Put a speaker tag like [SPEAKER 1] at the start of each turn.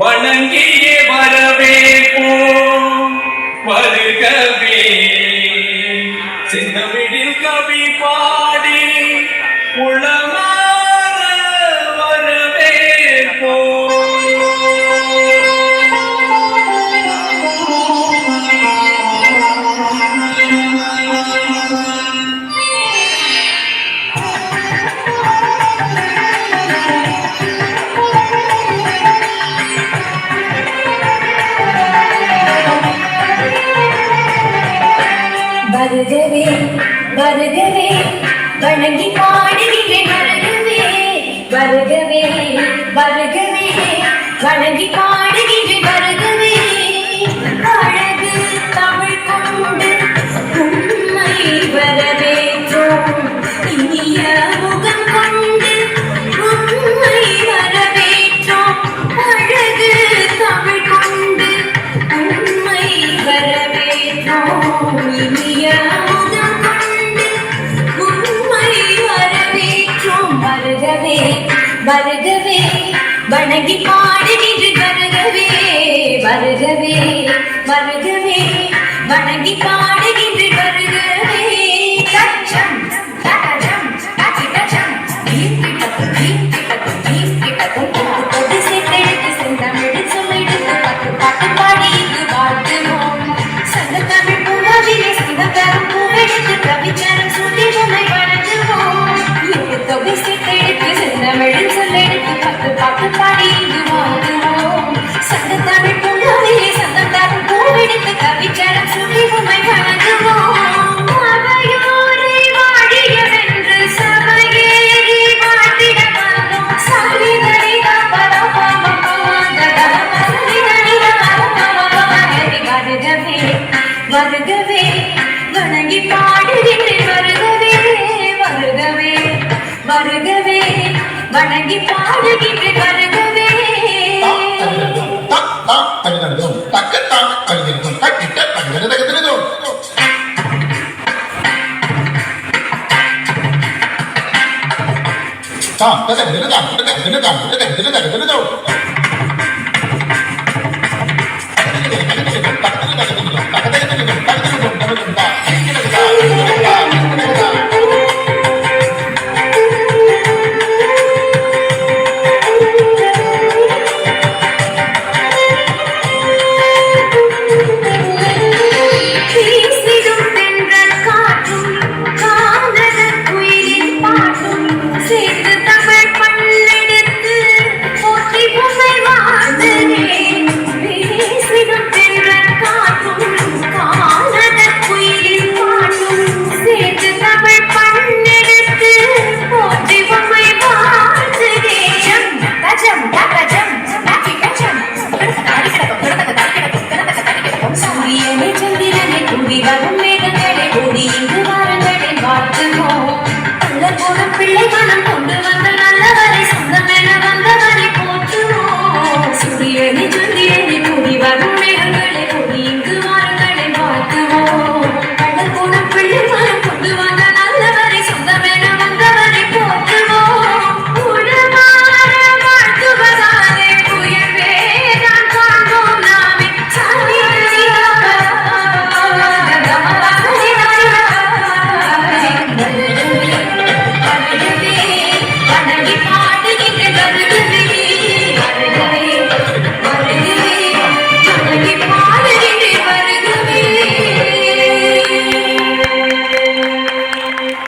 [SPEAKER 1] வணங்கியே வரவேற்போம் வருகவே செந்தமிழில் கவி பாடி உளமாற வரவேற்போம்.
[SPEAKER 2] வருகவே வருகவே வணங்கி பாடுகிறேன். வருகவே வருகவே வருகவே வணங்கி பாடுகிறேன். வருகவே அழகு தமிழ் கொண்டு உண்மை வரவேற்றோம். இனிய முகம் கொண்டு உண்மை வரவேற்றோம். அழகு தமிழ் கொண்டு உண்மை வரவேற்றோம். இனிய முகம் கொண்டு உண்மை வரவேற்றோம். வருகவே வருகவே வணங்கி பாடுகின்ற. வருகவே வருகவே வருகவே வணங்கி பாடுகின்ற. வருகவே தச்சம் தகஜம் தகிடஜம் தீப்பிட்டதும் தீப்பிட்டதும் தீப்பிட்டதும் தொட்டு சேர்த்தெடுத்து செந்தமிழ் சொல்லெடுத்து பத்து பாட்டு பாடி இங்கு வாழ்த்துவோம். சங்கத்தமிழ் பூவாவிலே சிவகரம் பூவெடுத்து கவிச்சரம் சுட்டி உன்னை வணங்குவோம். இங்கு தொகை சேர்த்தெடுத்து செந்தமிழ் சொல்லெடுத்து பத்து பாட்டு பாடி இங்கு வாழ்த்துவோம். சங்கத்தமிழ் பூவாவிலே சங்கத்தமிழ் பூவெடுத்து கவிச்சரம் சுட்டி உன்னை வணங்குவோம். அவையோரை வாழியவென்று சபையேறி வாழ்த்திட வந்தோம். சலிதனிதா பரபமபமகதா சலிதனிதா பரபமபமகரி. வருகவே வருகவே வணங்கி பாடுகின்றேன். வருகவே வருகவே வருகவே வணங்கி பாடுகின்றேன். வருகவே சூரியனை சந்திரனை கூடி வரும்